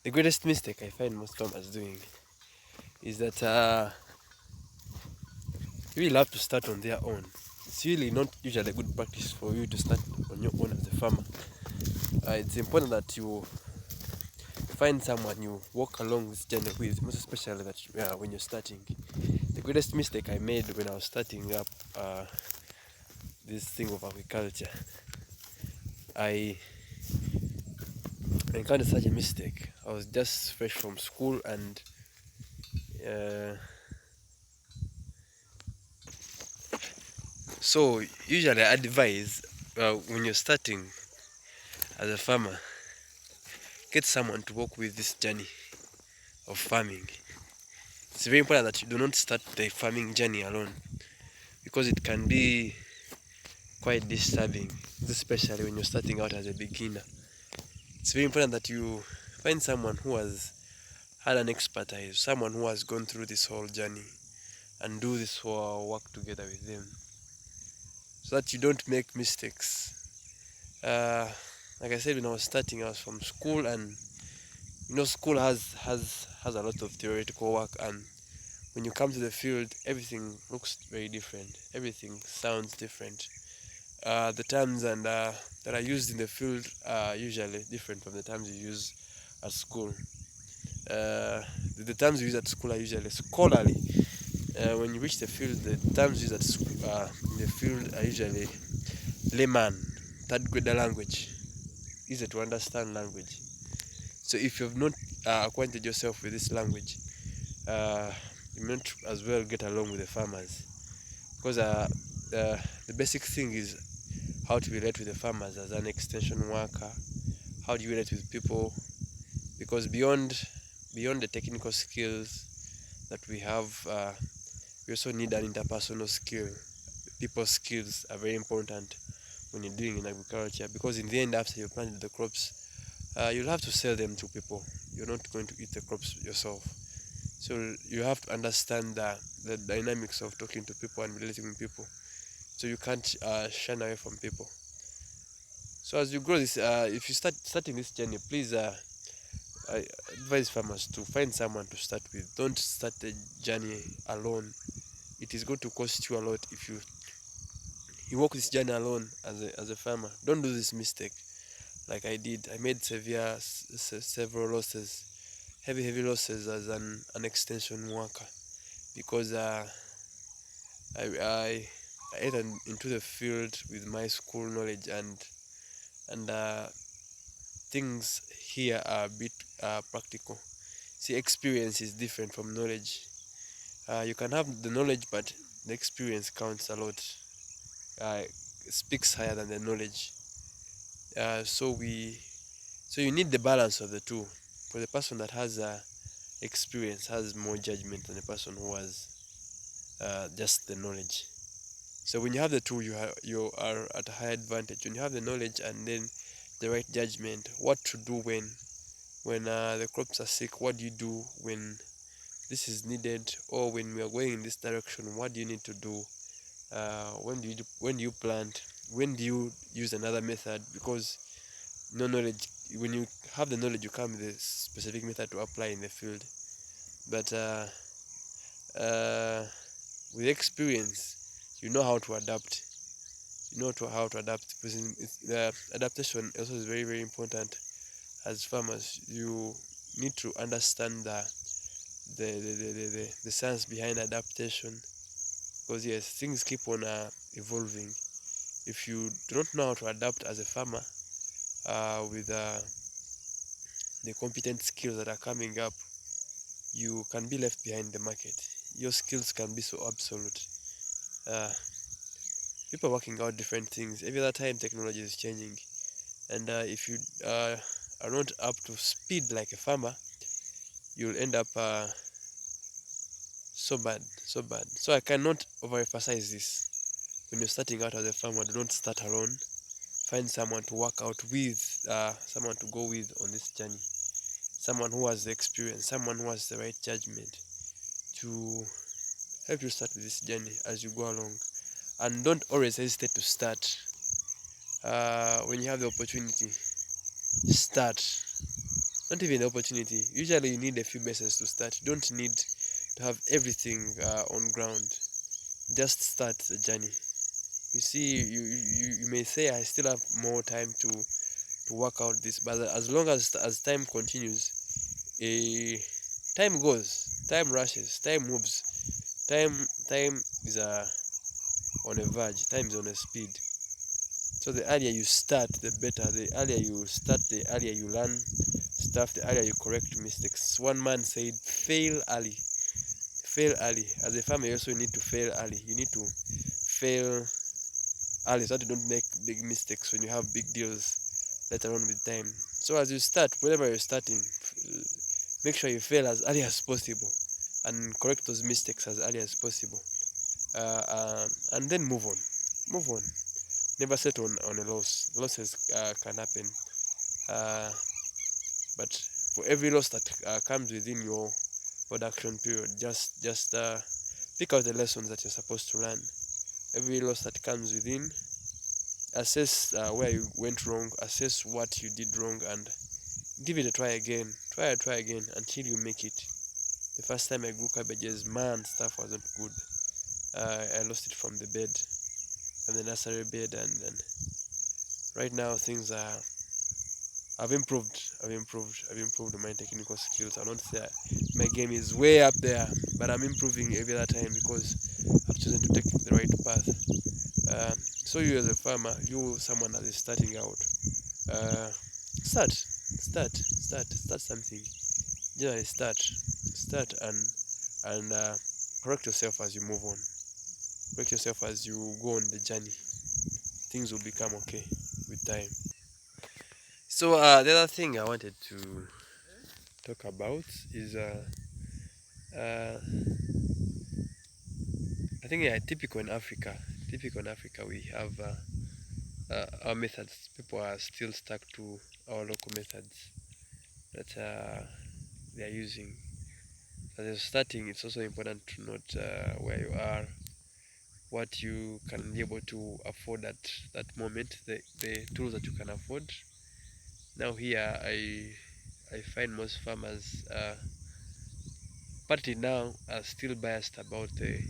The greatest mistake I find most farmers doing is that you will have to start on their own. It's really not usually a good practice for you to start on your own as a farmer. It's important that you find someone you walk along this journey with, most especially that when you're starting. The greatest mistake I made when I was starting up this thing of agriculture, I encountered such a mistake. I was just fresh from school, and uh, so usually I advise when you're starting as a farmer, get someone to walk with this journey of farming. It's very important that you do not start the farming journey alone because it can be quite disturbing, especially when you're starting out as a beginner. It's very important that you find someone who has had an expertise, someone who has gone through this whole journey, and do this whole work together with them so that you don't make mistakes. Uh, like I said, when I was starting, I was from school, and school has a lot of theoretical work, and when you come to the field, everything looks very different. Everything sounds different. The terms and that are used in the field are usually different from the terms you use at school. The terms you use at school are usually scholarly. When you reach the field, the terms used in the field are usually layman, third grader language, easy to understand language. So if you've not acquainted yourself with this language, uh, you may not as well get along with the farmers because the basic thing is how to relate with the farmers as an extension worker. How do you relate with people? Because beyond the technical skills that we have, we also need an interpersonal skill. People skills are very important when you're doing in agriculture because in the end, after you planted the crops, you'll have to sell them to people. You're not going to eat the crops yourself. So you have to understand the dynamics of talking to people and relating with people. So you can't shun away from people. So as you grow this, if you starting this journey, please I advise farmers to find someone to start with. Don't start the journey alone. It is going to cost you a lot if you walk this journey alone as a farmer. Don't do this mistake like I did. I made several losses, heavy losses as an extension worker because I entered into the field with my school knowledge, and things here are a bit practical. See, experience is different from knowledge. You can have the knowledge, but the experience counts a lot. Speaks higher than the knowledge. Uh, so we, so you need the balance of the two. For the person that has experience has more judgment than the person who has just the knowledge. So when you have the two, you are at a high advantage. When you have the knowledge and then the right judgment, what to do when the crops are sick, what do you do when this is needed, or when we are going in this direction, what do you need to do? When do you plant? When do you use another method? Because no knowledge, when you have the knowledge, you come with a specific method to apply in the field. But uh, with experience, you know how to adapt. You know how to adapt because the adaptation also is very important. As farmers, you need to understand the science behind adaptation because yes, things keep on evolving. If you do not know how to adapt as a farmer with the competent skills that are coming up, you can be left behind the market. Your skills can be so obsolete. Uh, People are working out different things. Every other time, technology is changing, and if you are not up to speed like a farmer, you'll end up so bad, so bad. So I cannot overemphasize this. When you're starting out as a farmer, do not start alone. Find someone to work out with, someone to go with on this journey, someone who has the experience, someone who has the right judgment to help you start with this journey as you go along. And don't always hesitate to start. When you have the opportunity, start. not even the opportunity. Usually you need a few bases to start. You don't need to have everything on ground. Just start the journey. You see, you may say I still have more time to work out this, but as long as time continues, a time goes, time rushes, time moves, time is on a verge, time is on a speed. So the earlier you start, the better. The earlier you start, the earlier you learn stuff, the earlier you correct mistakes. One man said, fail early. Fail early. As a farmer, you also need to fail early. You need to fail early so that you don't make big mistakes when you have big deals later on with time. So as you start, whenever you're starting, make sure you fail as early as possible and correct those mistakes as early as possible. And then move on. Move on. Never settle on a loss. Losses can happen. Uh, but for every loss that comes within your production period, just pick out the lessons that you're supposed to learn. Every loss that comes within, assess where you went wrong, assess what you did wrong, and give it a try again. Try again until you make it. The first time I grew cabbages, man, stuff wasn't good. I lost it from the bed, from the nursery bed, and right now things are. I've improved. I've improved my technical skills. I don't say my game is way up there, but I'm improving every other time because I've chosen to take the right path. So you as a farmer, you someone that is starting out, start something. Generally start and correct yourself as you move on. Correct yourself as you go on the journey. Things will become okay with time. So the other thing I wanted to talk about is uh, I think yeah, typical in Africa we have our methods. People are still stuck to our local methods that they are using. As you're starting, it's also important to note where you are, what you can be able to afford at that moment, the tools that you can afford. Now here I find most farmers partly now are still biased about the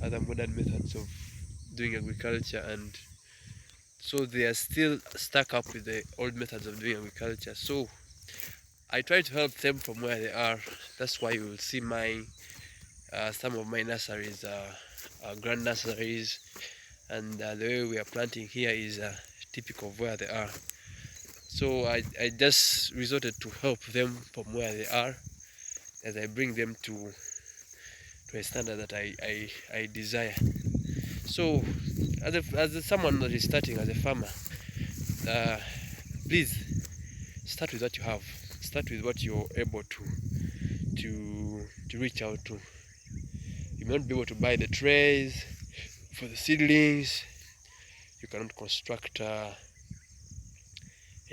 other modern methods of doing agriculture, and so they are still stuck up with the old methods of doing agriculture. So I try to help them from where they are. That's why you will see my some of my nurseries are grand nurseries, and the way we are planting here is typical of where they are. So I just resorted to help them from where they are as I bring them to a standard that I desire. So as someone that is starting as a farmer, uh, please start with what you have. Start with what you're able to reach out to. You may not be able to buy the trays for the seedlings. You cannot construct a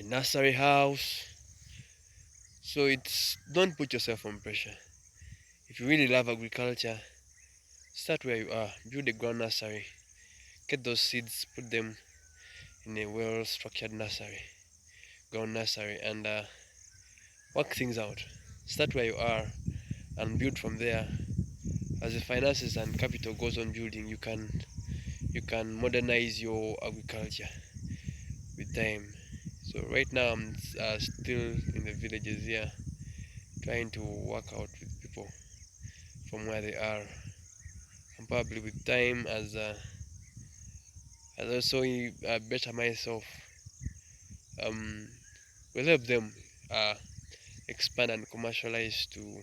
nursery house. So it's don't put yourself on pressure. If you really love agriculture, start where you are. Build a ground nursery. Get those seeds, put them in a well-structured ground nursery, and work things out. Start where you are and build from there. As the finances and capital goes on building, you can modernize your agriculture with time. So right now I'm still in the villages here, trying to work out with people from where they are, and probably with time as also better myself, um, will help them uh, expand and commercialize to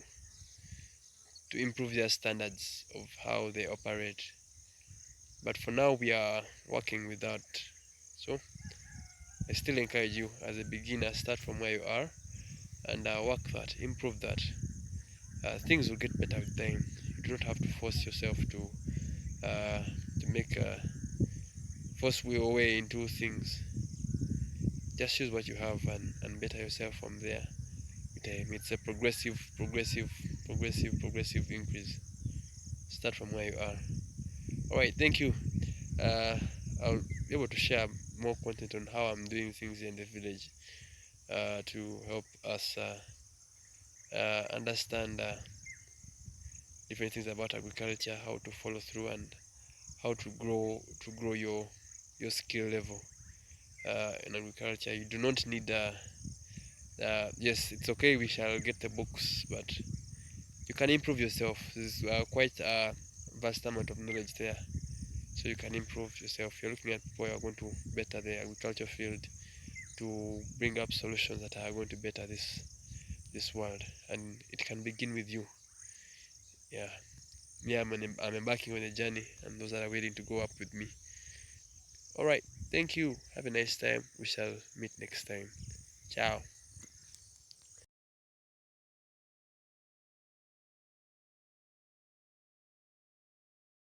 improve their standards of how they operate. But for now, we are working with that. So I still encourage you as a beginner, start from where you are and work that, improve that. Things will get better with time. You do not have to force yourself to make force your way into things. Just use what you have and better yourself from there with time. It's a progressive increase. Start from where you are. Alright, thank you. uh, I'll be able to share more content on how I'm doing things in the village to help us understand different things about agriculture, how to follow through, and how to grow your skill level in agriculture. You do not need yes, it's okay, we shall get the books, but you can improve yourself. There's quite a vast amount of knowledge there, so you can improve yourself. You're looking at people who are going to better the agriculture field, to bring up solutions that are going to better this world, and it can begin with you. Yeah, I'm embarking on a journey, and those that are willing to go up with me. All right, thank you. Have a nice time. We shall meet next time. Ciao.